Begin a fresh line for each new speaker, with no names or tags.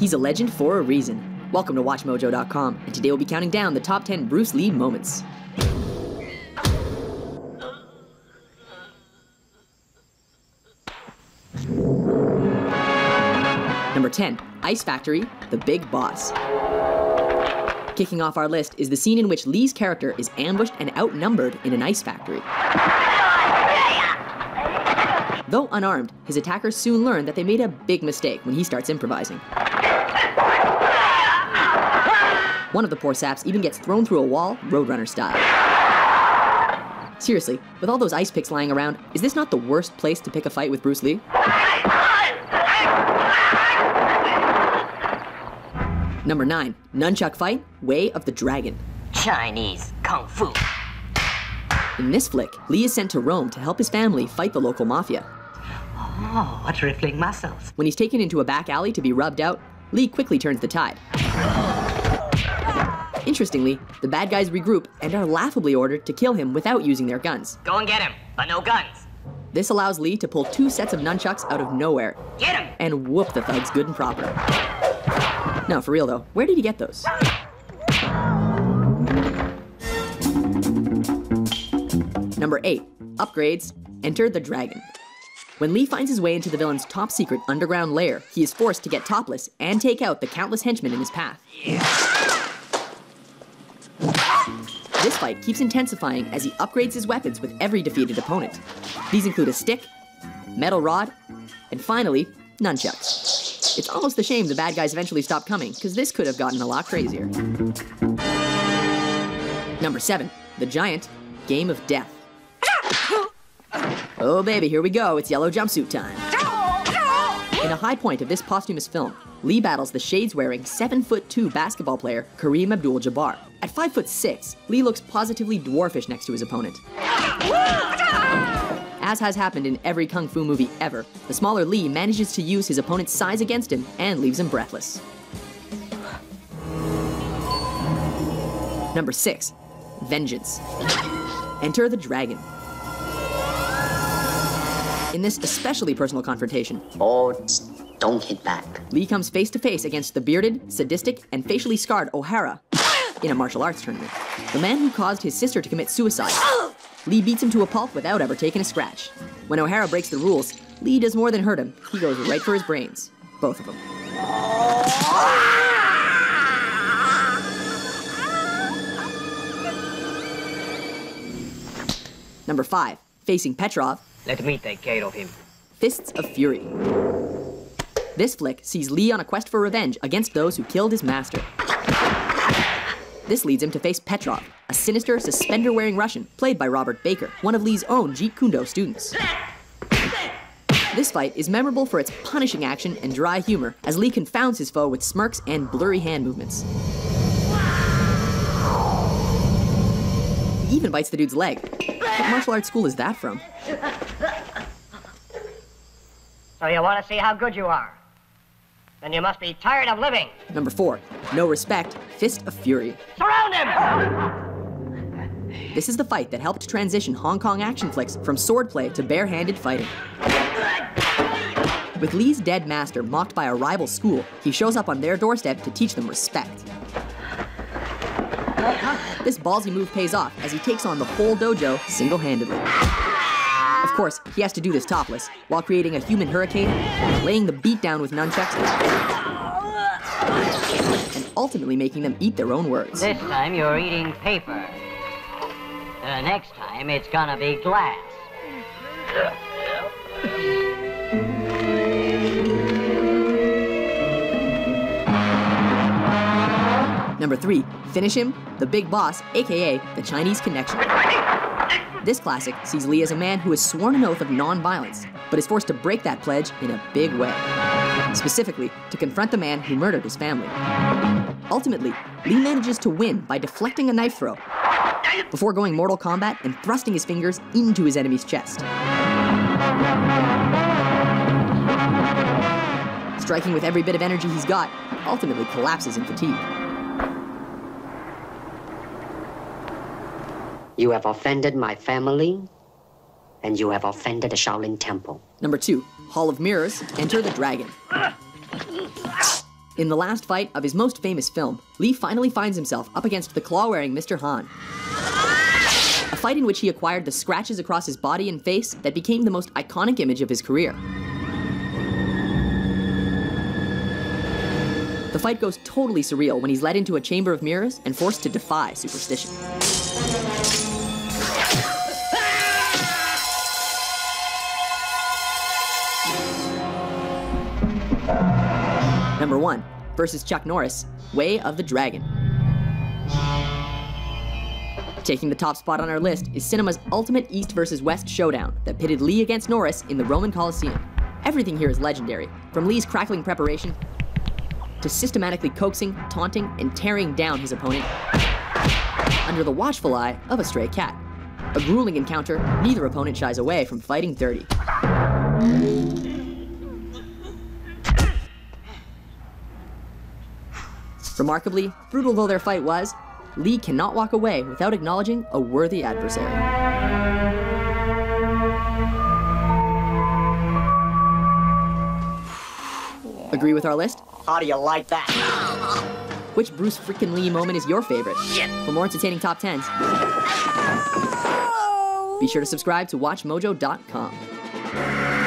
He's a legend for a reason. Welcome to WatchMojo.com, and today we'll be counting down the top 10 Bruce Lee moments. Number 10, Ice Factory, The Big Boss. Kicking off our list is the scene in which Lee's character is ambushed and outnumbered in an ice factory. Though unarmed, his attackers soon learn that they made a big mistake when he starts improvising. One of the poor saps even gets thrown through a wall, Roadrunner style. Seriously, with all those ice picks lying around, is this not the worst place to pick a fight with Bruce Lee? Number 9, Nunchuck Fight, Way of the Dragon.
Chinese Kung Fu.
In this flick, Lee is sent to Rome to help his family fight the local mafia.
Oh, what rippling muscles.
When he's taken into a back alley to be rubbed out, Lee quickly turns the tide. Interestingly, the bad guys regroup and are laughably ordered to kill him without using their guns.
Go and get him, but no guns.
This allows Lee to pull 2 sets of nunchucks out of nowhere.
Get him!
And whoop the thugs good and proper. No, for real though, where did he get those? Number 8, Upgrades, Enter the Dragon. When Lee finds his way into the villain's top secret underground lair, he is forced to get topless and take out the countless henchmen in his path. This fight keeps intensifying as he upgrades his weapons with every defeated opponent. These include a stick, metal rod, and finally, nunchucks. It's almost a shame the bad guys eventually stopped coming, because this could have gotten a lot crazier. Number 7, The Giant, Game of Death. Oh baby, here we go, it's yellow jumpsuit time. In a high point of this posthumous film, Lee battles the shades-wearing 7'2" basketball player Kareem Abdul-Jabbar. At 5'6", Lee looks positively dwarfish next to his opponent. As has happened in every kung fu movie ever, the smaller Lee manages to use his opponent's size against him and leaves him breathless. Number 6, Vengeance. Enter the Dragon. In this especially personal confrontation,
Oh, don't hit back.
Lee comes face to face against the bearded, sadistic, and facially scarred O'Hara in a martial arts tournament. The man who caused his sister to commit suicide. Lee beats him to a pulp without ever taking a scratch. When O'Hara breaks the rules, Lee does more than hurt him. He goes right for his brains. Both of them. Number 5, facing Petrov.
Let me take care of him.
Fists of Fury. This flick sees Lee on a quest for revenge against those who killed his master. This leads him to face Petrov, a sinister, suspender-wearing Russian played by Robert Baker, one of Lee's own Jeet Kune Do students. This fight is memorable for its punishing action and dry humor, as Lee confounds his foe with smirks and blurry hand movements. He even bites the dude's leg. What martial arts school is that from?
So you want to see how good you are? Then you must be tired of living.
Number 4, No Respect, Fist of Fury.
Surround him!
This is the fight that helped transition Hong Kong action flicks from swordplay to bare-handed fighting. With Lee's dead master mocked by a rival school, he shows up on their doorstep to teach them respect. This ballsy move pays off as he takes on the whole dojo single-handedly. Of course, he has to do this topless, while creating a human hurricane, laying the beat down with nunchucks, and ultimately making them eat their own words.
This time you're eating paper. Next time it's gonna be glass.
Number 3, finish him, the Big Boss, aka the Chinese Connection. This classic sees Lee as a man who has sworn an oath of non-violence, but is forced to break that pledge in a big way. Specifically, to confront the man who murdered his family. Ultimately, Lee manages to win by deflecting a knife throw, before going Mortal Kombat and thrusting his fingers into his enemy's chest. Striking with every bit of energy he's got, he ultimately collapses in fatigue.
You have offended my family, and you have offended the Shaolin Temple.
Number 2, Hall of Mirrors, Enter the Dragon. In the last fight of his most famous film, Lee finally finds himself up against the claw-wearing Mr. Han. A fight in which he acquired the scratches across his body and face that became the most iconic image of his career. The fight goes totally surreal when he's led into a chamber of mirrors and forced to defy superstition. Number 1, versus Chuck Norris, Way of the Dragon. Taking the top spot on our list is cinema's ultimate East versus West showdown that pitted Lee against Norris in the Roman Colosseum. Everything here is legendary, from Lee's crackling preparation to systematically coaxing, taunting, and tearing down his opponent under the watchful eye of a stray cat. A grueling encounter, neither opponent shies away from fighting dirty. Remarkably, brutal though their fight was, Lee cannot walk away without acknowledging a worthy adversary. Agree with our list?
How do you like that?
Which Bruce frickin' Lee moment is your favorite? For more entertaining top 10s, be sure to subscribe to WatchMojo.com.